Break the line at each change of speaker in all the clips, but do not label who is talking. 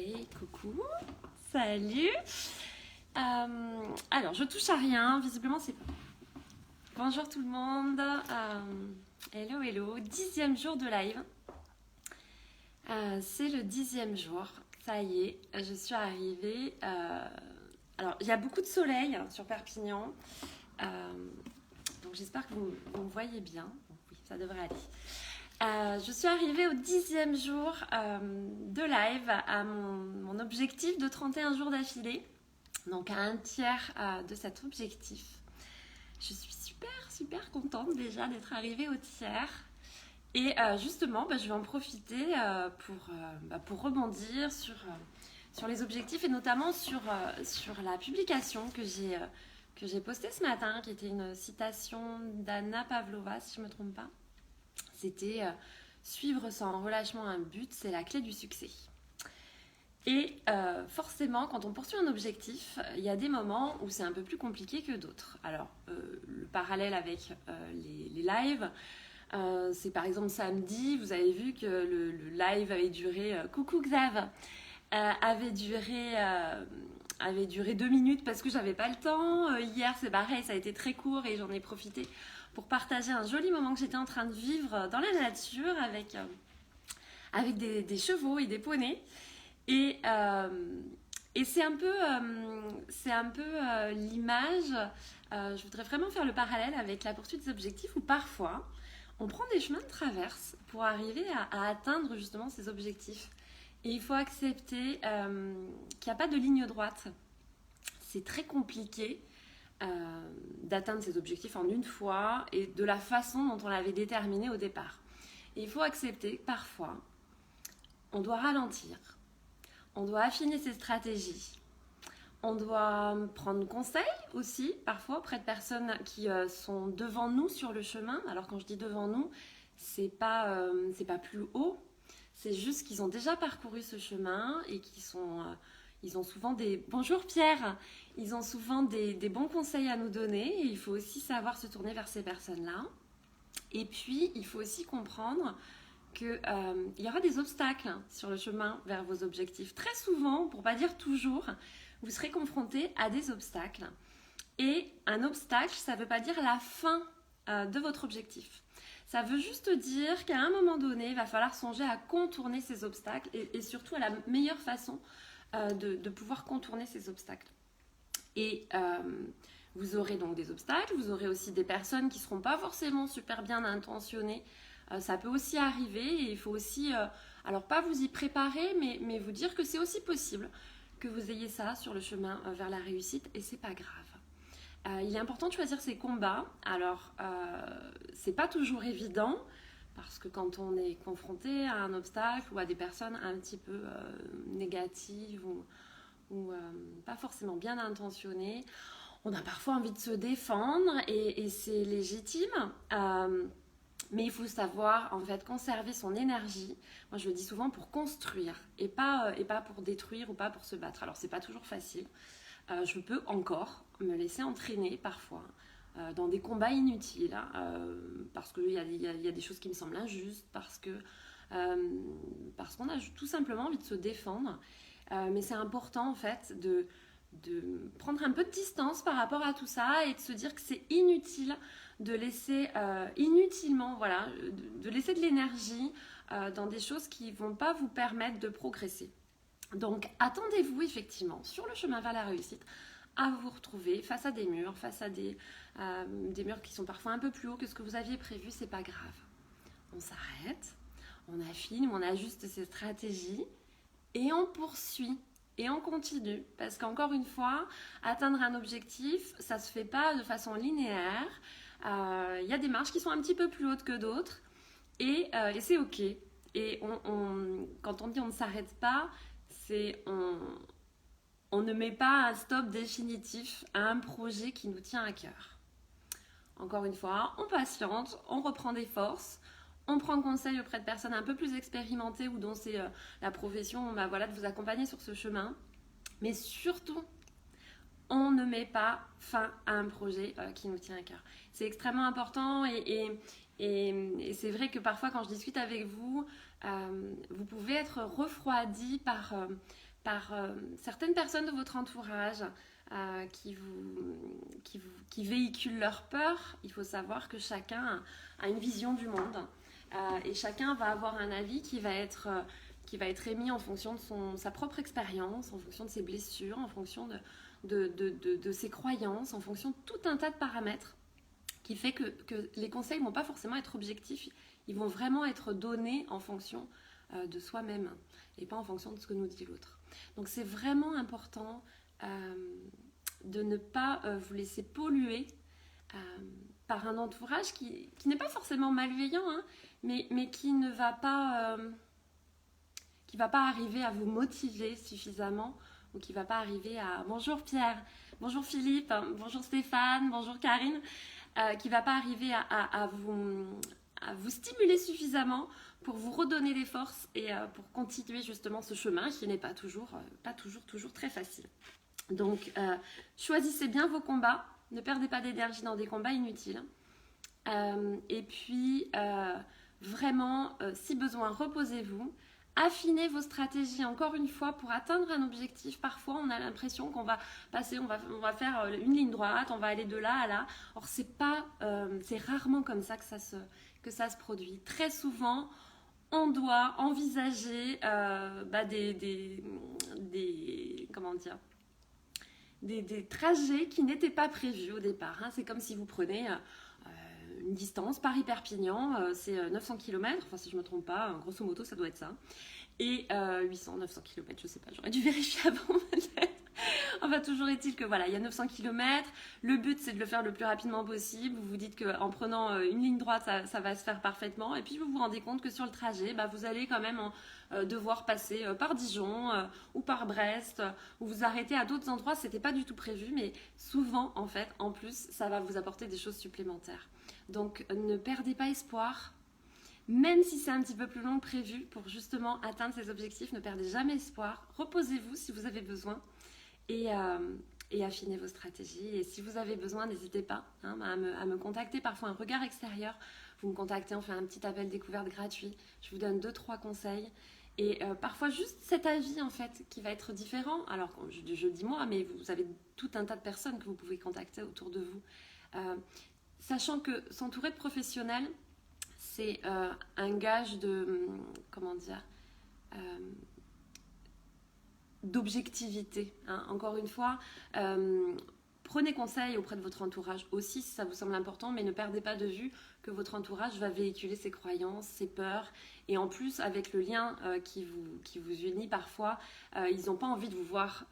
Et coucou, salut. Alors, je touche à rien, visiblement c'est... Bonjour tout le monde. Hello, hello. 10e jour de live. C'est le 10e jour. Ça y est, je suis arrivée. Alors, il y a beaucoup de soleil sur Perpignan. Donc, j'espère que vous me voyez bien. Oui, ça devrait aller. Je suis arrivée au 10e jour de live à mon objectif de 31 jours d'affilée. Donc, à un tiers de cet objectif. Je suis super contente déjà d'être arrivée au tiers. Et justement, je vais en profiter pour rebondir sur les objectifs et notamment sur la publication que j'ai postée ce matin, qui était une citation d'Anna Pavlova, si je ne me trompe pas. C'était suivre sans relâchement un but, c'est la clé du succès. Et forcément, quand on poursuit un objectif, il y a des moments où c'est un peu plus compliqué que d'autres. Alors, le parallèle avec les lives, c'est par exemple samedi, vous avez vu que le live avait duré, coucou Xav, avait duré 2 minutes parce que j'avais pas le temps. Hier, c'est pareil, ça a été très court et j'en ai profité pour partager un joli moment que j'étais en train de vivre dans la nature avec des chevaux et des poneys. Et c'est un peu l'image, je voudrais vraiment faire le parallèle avec la poursuite des objectifs où parfois on prend des chemins de traverse pour arriver à atteindre justement ces objectifs. Et il faut accepter qu'il n'y a pas de ligne droite. C'est très compliqué d'atteindre ces objectifs en une fois et de la façon dont on l'avait déterminé au départ. Et il faut accepter que parfois on doit ralentir. On doit affiner ses stratégies. On doit prendre conseil aussi, parfois, auprès de personnes qui sont devant nous sur le chemin. Alors, quand je dis devant nous, c'est pas plus haut. C'est juste qu'ils ont déjà parcouru ce chemin et ils ont souvent des... Bonjour Pierre! Ils ont souvent des bons conseils à nous donner. Et il faut aussi savoir se tourner vers ces personnes-là. Et puis, il faut aussi comprendre qu'il y aura des obstacles sur le chemin vers vos objectifs. Très souvent, pour ne pas dire toujours, vous serez confronté à des obstacles. Et un obstacle, ça ne veut pas dire la fin de votre objectif. Ça veut juste dire qu'à un moment donné, il va falloir songer à contourner ces obstacles et surtout à la meilleure façon de pouvoir contourner ces obstacles. Et vous aurez donc des obstacles, vous aurez aussi des personnes qui ne seront pas forcément super bien intentionnées. Ça peut aussi arriver et il faut aussi, alors pas vous y préparer, mais vous dire que c'est aussi possible que vous ayez ça sur le chemin vers la réussite et c'est pas grave. Il est important de choisir ses combats. Alors, c'est pas toujours évident parce que quand on est confronté à un obstacle ou à des personnes un petit peu négatives ou pas forcément bien intentionnées, on a parfois envie de se défendre et c'est légitime. Mais il faut savoir en fait conserver son énergie. Moi je le dis souvent pour construire et pas pour détruire ou pas pour se battre. Alors c'est pas toujours facile. Je peux encore me laisser entraîner parfois dans des combats inutiles parce qu'il y a des choses qui me semblent injustes, parce qu'on a tout simplement envie de se défendre. Mais c'est important en fait de prendre un peu de distance par rapport à tout ça et de se dire que c'est inutile de laisser inutilement, de laisser de l'énergie dans des choses qui ne vont pas vous permettre de progresser. Donc, attendez-vous effectivement sur le chemin vers la réussite à vous retrouver face à des murs, face à des murs qui sont parfois un peu plus hauts que ce que vous aviez prévu, c'est pas grave. On s'arrête, on affine, on ajuste ses stratégies et on poursuit. Et on continue, parce qu'encore une fois, atteindre un objectif, ça ne se fait pas de façon linéaire. Y a des marches qui sont un petit peu plus hautes que d'autres, et c'est ok. Et quand on dit on ne s'arrête pas, c'est on ne met pas un stop définitif à un projet qui nous tient à cœur. Encore une fois, on patiente, on reprend des forces, on prend conseil auprès de personnes un peu plus expérimentées ou dont c'est la profession de vous accompagner sur ce chemin. Mais surtout, on ne met pas fin à un projet qui nous tient à cœur. C'est extrêmement important et c'est vrai que parfois quand je discute avec vous, vous pouvez être refroidi par certaines personnes de votre entourage qui véhiculent leur peur. Il faut savoir que chacun a une vision du monde et chacun va avoir un avis qui va être émis en fonction de sa propre expérience, en fonction de ses blessures, en fonction de ses croyances, en fonction de tout un tas de paramètres qui fait que les conseils ne vont pas forcément être objectifs, ils vont vraiment être donnés en fonction de soi-même et pas en fonction de ce que nous dit l'autre. Donc c'est vraiment important de ne pas vous laisser polluer par un entourage qui n'est pas forcément malveillant, hein, mais qui ne va pas arriver à vous motiver suffisamment, ou qui ne va pas arriver à bonjour Pierre, bonjour Philippe, bonjour Stéphane, bonjour Karine, qui ne va pas arriver à vous stimuler suffisamment pour vous redonner des forces et pour continuer justement ce chemin qui n'est pas toujours très facile. Donc choisissez bien vos combats, ne perdez pas d'énergie dans des combats inutiles. Et puis vraiment, si besoin, reposez-vous. Affinez vos stratégies, encore une fois, pour atteindre un objectif. Parfois, on a l'impression qu'on va passer, on va faire une ligne droite, on va aller de là à là. Or, c'est rarement comme ça que ça se produit. Très souvent, on doit envisager des trajets qui n'étaient pas prévus au départ. Hein. C'est comme si vous prenez une distance, Paris-Perpignan, c'est 900 km, enfin si je ne me trompe pas, grosso modo ça doit être ça. Et 800, 900 km, je ne sais pas, j'aurais dû vérifier avant peut-être. Enfin, toujours est-il que voilà, il y a 900 km. Le but, c'est de le faire le plus rapidement possible. Vous vous dites qu'en prenant une ligne droite, ça va se faire parfaitement. Et puis, vous vous rendez compte que sur le trajet, vous allez quand même devoir passer par Dijon ou par Brest, ou vous arrêtez à d'autres endroits. Ce n'était pas du tout prévu, mais souvent, en fait, en plus, ça va vous apporter des choses supplémentaires. Donc, ne perdez pas espoir. Même si c'est un petit peu plus long que prévu pour justement atteindre ces objectifs, ne perdez jamais espoir. Reposez-vous si vous avez besoin. Et affinez vos stratégies. Et si vous avez besoin, n'hésitez pas à me contacter. Parfois, un regard extérieur. Vous me contactez, on fait un petit appel découverte gratuit. Je vous donne 2-3 conseils. Et parfois, juste cet avis, en fait, qui va être différent. Alors, je dis moi, mais vous avez tout un tas de personnes que vous pouvez contacter autour de vous. Sachant que s'entourer de professionnels, c'est un gage d'objectivité. Hein. Encore une fois, prenez conseil auprès de votre entourage aussi si ça vous semble important, mais ne perdez pas de vue que votre entourage va véhiculer ses croyances, ses peurs, et en plus avec le lien qui vous unit parfois, ils n'ont pas envie de vous voir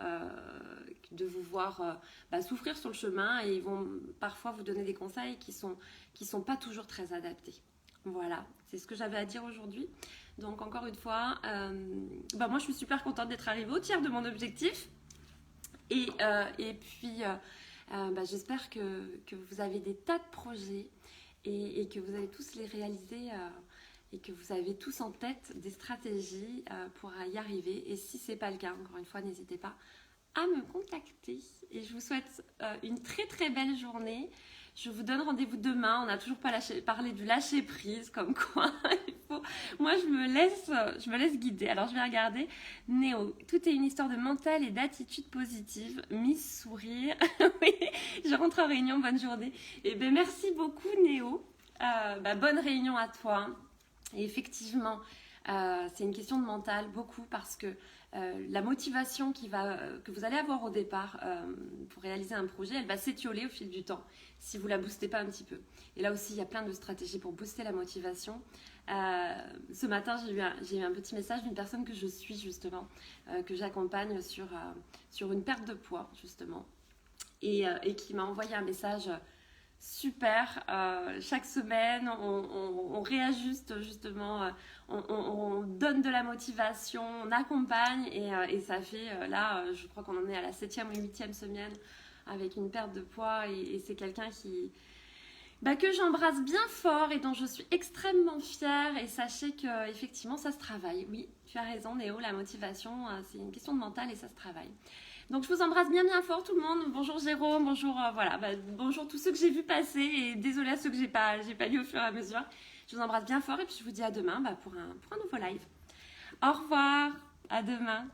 souffrir sur le chemin, et ils vont parfois vous donner des conseils qui sont pas toujours très adaptés. Voilà, c'est ce que j'avais à dire aujourd'hui. Donc encore une fois, moi je suis super contente d'être arrivée au tiers de mon objectif. Et puis j'espère que vous avez des tas de projets et que vous allez tous les réaliser et que vous avez tous en tête des stratégies pour y arriver. Et si ce n'est pas le cas, encore une fois, n'hésitez pas à me contacter. Et je vous souhaite une très très belle journée. Je vous donne rendez-vous demain. On n'a toujours pas parlé du lâcher prise, comme quoi moi je me laisse guider. Alors je vais regarder Néo. Tout est une histoire de mental et d'attitude positive. Miss Sourire. Oui, je rentre en réunion. Bonne journée. Et merci beaucoup Néo. Bonne réunion à toi. Et effectivement, c'est une question de mental beaucoup parce que la motivation que vous allez avoir au départ pour réaliser un projet, elle va s'étioler au fil du temps si vous ne la boostez pas un petit peu. Et là aussi, il y a plein de stratégies pour booster la motivation. Ce matin, j'ai eu un petit message d'une personne que je suis justement, que j'accompagne sur une perte de poids justement, et qui m'a envoyé un message super. Chaque semaine, on réajuste justement, on donne de la motivation, on accompagne et ça fait, là, je crois qu'on en est à la 7e ou 8e semaine avec une perte de poids et c'est quelqu'un que j'embrasse bien fort et dont je suis extrêmement fière, et sachez que effectivement ça se travaille. Oui, tu as raison Néo, la motivation c'est une question de mental et ça se travaille. Donc je vous embrasse bien bien fort tout le monde. Bonjour Jérôme, bonjour bonjour tous ceux que j'ai vus passer et désolé à ceux que j'ai pas lu au fur et à mesure. Je vous embrasse bien fort et puis je vous dis à demain pour un nouveau live. Au revoir, à demain.